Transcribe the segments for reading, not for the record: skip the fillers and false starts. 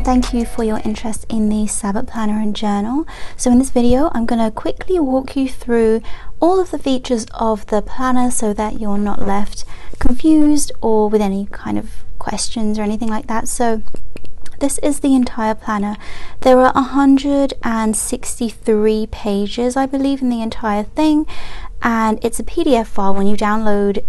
thank you for your interest in the Sabbat planner and journal. So in this video I'm going to quickly walk you through all of the features of the planner so that you're not left confused or with any kind of questions or anything like that. So this is the entire planner. There are 163 pages, I believe, in the entire thing, and it's a PDF file. When you download,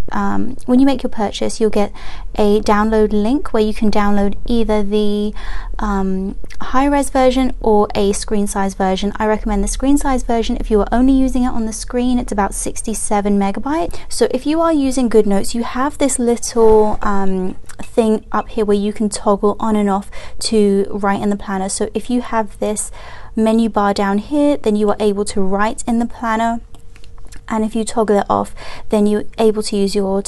when you make your purchase, you'll get a download link where you can download either the high-res version or a screen size version. I recommend the screen size version if you are only using it on the screen. It's about 67 megabytes. So if you are using GoodNotes, you have this little thing up here where you can toggle on and off to write in the planner. So if you have this menu bar down here, then you are able to write in the planner. And if you toggle it off, then you're able to use your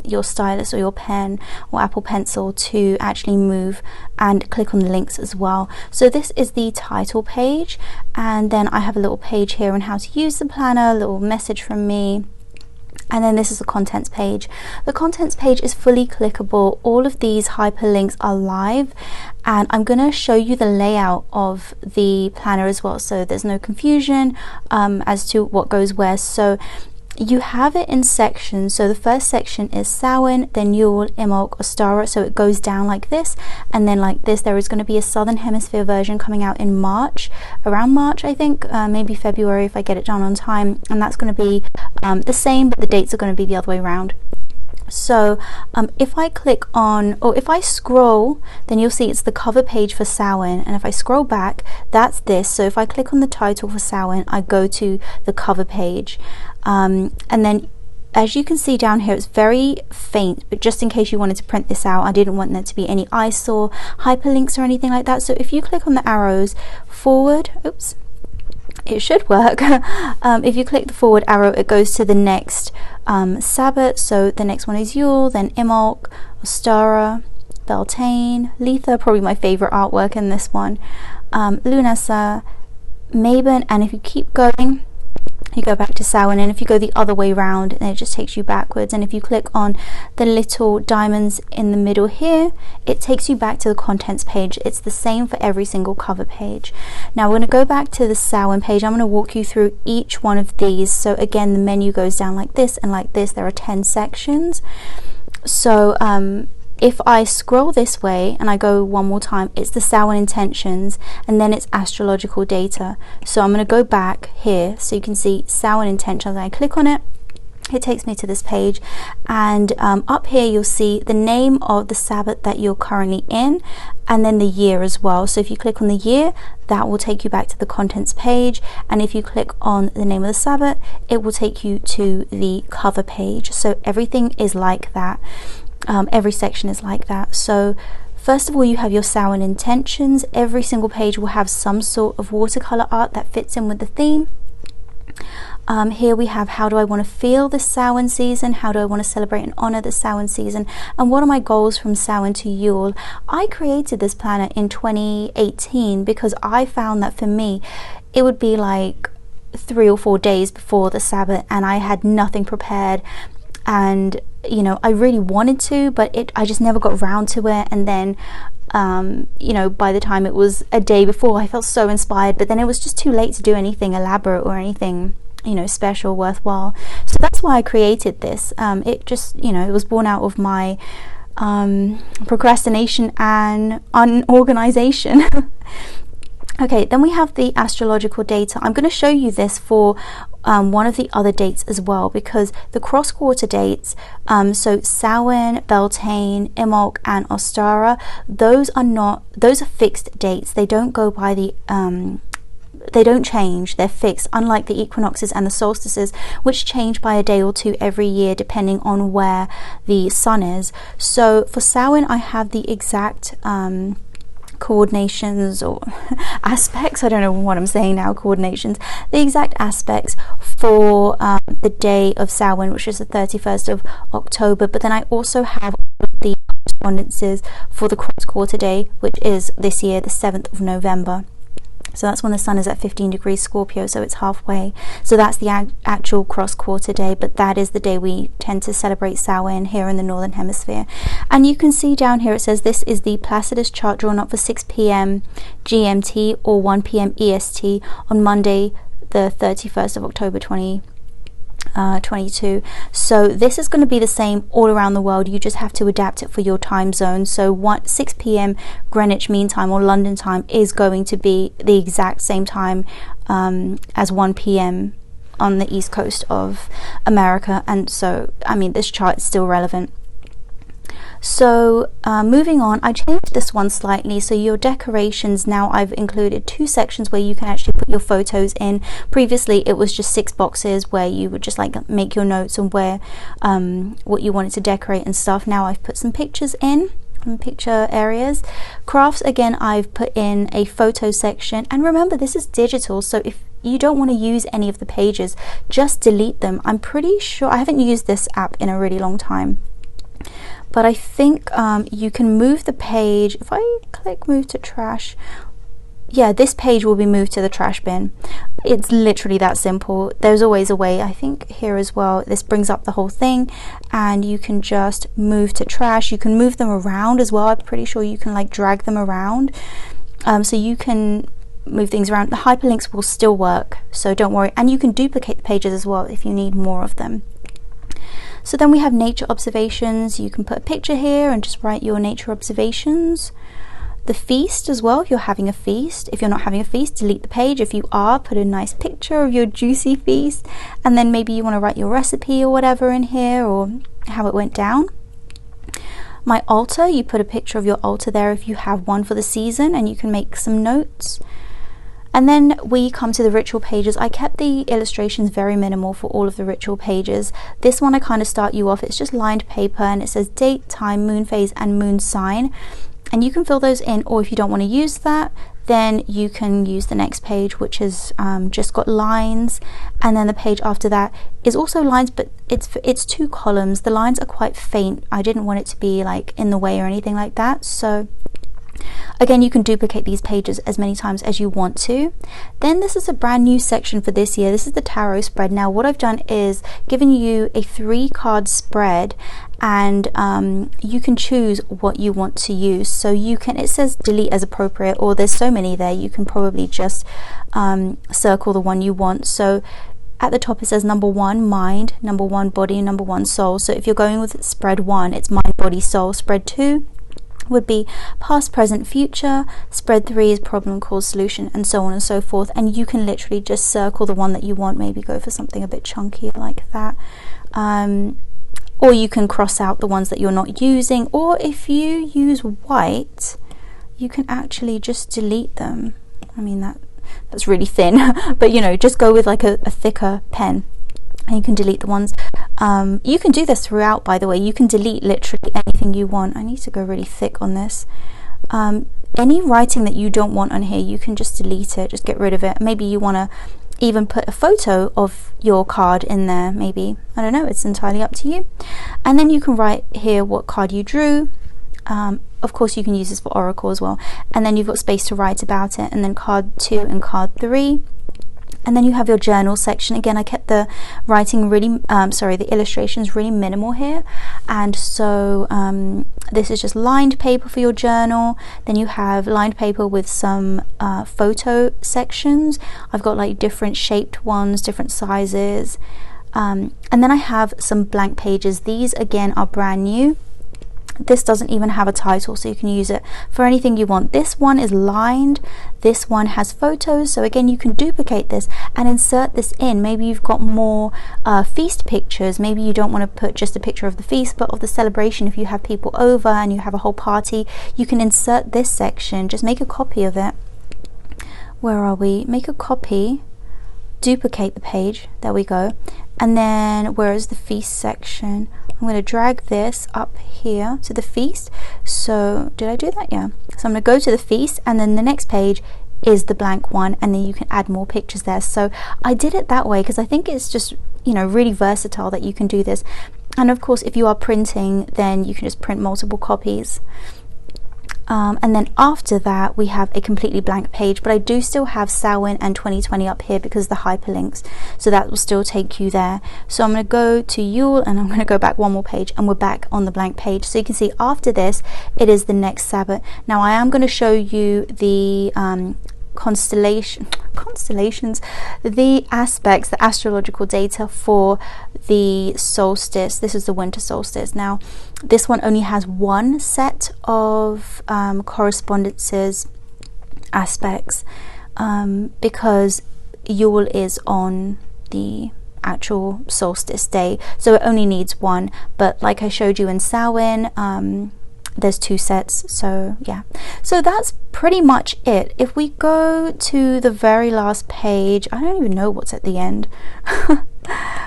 your stylus or your pen or Apple Pencil to actually move and click on the links as well. So this is the title page, and then I have a little page here on how to use the planner, a little message from me. And then this is the contents page. The contents page is fully clickable. All of these hyperlinks are live, and I'm going to show you the layout of the planner as well, so there's no confusion as to what goes where. So you have it in sections. So the first section is Samhain, then Yule, Imbolc, Ostara. So it goes down like this, and then like this. There is going to be a Southern Hemisphere version coming out in March, around March I think, maybe February if I get it done on time, and that's going to be the same, but the dates are going to be the other way around. So if I click on, or if I scroll, then you'll see it's the cover page for Samhain, and if I scroll back, that's this. So if I click on the title for Samhain, I go to the cover page, and then as you can see down here, it's very faint, but just in case you wanted to print this out, I didn't want there to be any eyesore hyperlinks or anything like that. So if you click on the arrows forward, oops, it should work. If you click the forward arrow, it goes to the next Sabbat. So the next one is Yule, then Imbolc, Ostara, Beltane, Letha, probably my favorite artwork in this one, Lunasa, Mabon, and if you keep going, you go back to Samhain, and if you go the other way around, then it just takes you backwards. And if you click on the little diamonds in the middle here, it takes you back to the contents page. It's the same for every single cover page. Now we're going to go back to the Samhain page. I'm going to walk you through each one of these. So again, the menu goes down like this and like this. There are 10 sections. So if I scroll this way and I go one more time, it's the Samhain intentions, and then it's astrological data. So I'm going to go back here so you can see Samhain intentions, and I click on it. It takes me to this page, and up here you'll see the name of the Sabbat that you're currently in, and then the year as well. So if you click on the year, that will take you back to the contents page, and if you click on the name of the Sabbat, it will take you to the cover page. So everything is like that. Every section is like that. So first of all, you have your Samhain intentions. Every single page will have some sort of watercolor art that fits in with the theme. Here we have, how do I want to feel this Samhain season? How do I want to celebrate and honor the Samhain season? And what are my goals from Samhain to Yule? I created this planner in 2018 because I found that for me, it would be like 3 or 4 days before the Sabbath, and I had nothing prepared. And you know, I really wanted to, but I just never got around to it. And then you know, by the time it was a day before, I felt so inspired, but then it was just too late to do anything elaborate or anything, you know, special, worthwhile. So that's why I created this. It just, you know, it was born out of my procrastination and unorganization. Okay, then we have the astrological data. I'm going to show you this for one of the other dates as well, because the cross-quarter dates, so Samhain, Beltane, Imbolc, and Ostara, those are fixed dates. They don't go by the they don't change, they're fixed, unlike the equinoxes and the solstices, which change by a day or two every year depending on where the sun is. So for Samhain, I have the exact coordinations or aspects, I don't know what I'm saying now, coordinations, the exact aspects for the day of Samhain, which is the 31st of October, but then I also have the correspondences for the cross-quarter day, which is this year the 7th of November. So that's when the sun is at 15 degrees Scorpio, so it's halfway. So that's the actual cross quarter day, but that is the day we tend to celebrate Samhain here in the Northern Hemisphere. And you can see down here it says this is the Placidus chart drawn up for 6 p.m. GMT or 1 p.m. EST on Monday, the 31st of October 2022. So this is going to be the same all around the world. You just have to adapt it for your time zone. So 6 p.m. Greenwich Mean Time or London time is going to be the exact same time as 1 p.m. on the east coast of America. And so, I mean, this chart is still relevant. So moving on, I changed this one slightly. So your decorations, now I've included 2 sections where you can actually put your photos in. Previously it was just 6 boxes where you would just like make your notes and where what you wanted to decorate and stuff. Now I've put some pictures in, picture areas. Crafts, again, I've put in a photo section. And remember, this is digital, so if you don't want to use any of the pages, just delete them. I'm pretty sure, I haven't used this app in a really long time, but I think you can move the page. If I click move to trash, yeah, this page will be moved to the trash bin. It's literally that simple. There's always a way. I think here as well, this brings up the whole thing and you can just move to trash. You can move them around as well. I'm pretty sure you can like drag them around. So you can move things around. The hyperlinks will still work, so don't worry. And you can duplicate the pages as well if you need more of them. So then we have nature observations. You can put a picture here and just write your nature observations. The feast as well, if you're having a feast. If you're not having a feast, delete the page. If you are, put a nice picture of your juicy feast. And then maybe you want to write your recipe or whatever in here, or how it went down. My altar, you put a picture of your altar there if you have one for the season, and you can make some notes. And then we come to the ritual pages. I kept the illustrations very minimal for all of the ritual pages. This one I kind of start you off. It's just lined paper and it says date, time, moon phase and moon sign. And you can fill those in, or if you don't want to use that, then you can use the next page, which is just got lines. And then the page after that is also lines, but it's 2 columns. The lines are quite faint. I didn't want it to be like in the way or anything like that. So again, you can duplicate these pages as many times as you want to. Then this is a brand new section for this year. This is the tarot spread. Now what I've done is given you a 3-card spread, and you can choose what you want to use. So you can, it says delete as appropriate, or there's so many there, you can probably just circle the one you want. So at the top it says number 1 mind, number 1 body, number 1 soul. So if you're going with spread 1, it's mind, body, soul. Spread 2 would be past, present, future. Spread 3 is problem, cause, solution, and so on and so forth. And you can literally just circle the one that you want. Maybe go for something a bit chunkier like that. Or you can cross out the ones that you're not using. Or if you use white, you can actually just delete them. I mean, that's really thin, but you know, just go with like a thicker pen. And you can delete the ones. You can do this throughout, by the way. You can delete literally anything you want. I need to go really thick on this. Any writing that you don't want on here, you can just delete it, just get rid of it. Maybe you want to even put a photo of your card in there, maybe. I don't know, it's entirely up to you. And then you can write here what card you drew. Of course, you can use this for Oracle as well. And then you've got space to write about it. And then card 2 and card 3. And then you have your journal section. Again, I kept the writing really, the illustrations really minimal here. And so this is just lined paper for your journal. Then you have lined paper with some photo sections. I've got like different shaped ones, different sizes. And then I have some blank pages. These again are brand new. This doesn't even have a title, so you can use it for anything you want. This one is lined. This one has photos, so again you can duplicate this and insert this in. Maybe you've got more feast pictures. Maybe you don't want to put just a picture of the feast, but of the celebration. If you have people over and you have a whole party, you can insert this section. Just make a copy of it. Where are we? Make a copy, duplicate the page, there we go. And then where is the feast section? I'm going to drag this up here to the feast. So did I do that? Yeah. So I'm going to go to the feast, and then the next page is the blank one, and then you can add more pictures there. So I did it that way because I think it's just, you know, really versatile that you can do this. And of course, if you are printing, then you can just print multiple copies. And then after that we have a completely blank page, but I do still have Samhain and 2020 up here because the hyperlinks, so that will still take you there. So I'm going to go to Yule and I'm going to go back one more page and we're back on the blank page. So you can see after this it is the next Sabbath. Now I am going to show you the constellations, the aspects, the astrological data for the solstice. This is the winter solstice. Now this one only has one set of correspondences, aspects, because Yule is on the actual solstice day, so it only needs one. But like I showed you in Samhain, there's two sets. So yeah, so that's pretty much it. If we go to the very last page, I don't even know what's at the end.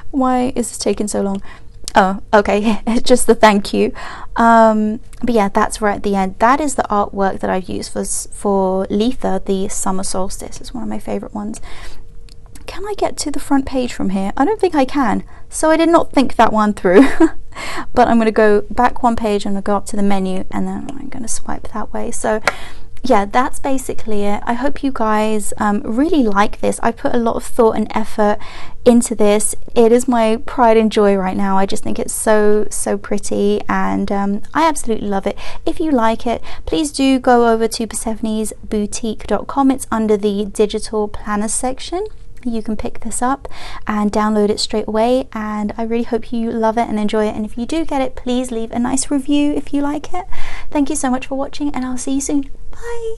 Why is this taking so long? Oh, okay, it's just the thank you. But yeah, that's right at the end. That is the artwork that I've used for Letha, the summer solstice. It's one of my favorite ones. Can I get to the front page from here? I don't think I can, so I did not think that one through. But I'm going to go back one page and I'll go up to the menu and then I'm going to swipe that way. So yeah, that's basically it. I hope you guys really like this. I put a lot of thought and effort into this. It is my pride and joy right now. I just think it's so pretty, and I absolutely love it. If you like it, please do go over to persephonesboutique.com. It's under the digital planner section. You can pick this up and download it straight away, and I really hope you love it and enjoy it. And if you do get it, please leave a nice review if you like it. Thank you so much for watching, and I'll see you soon. Bye.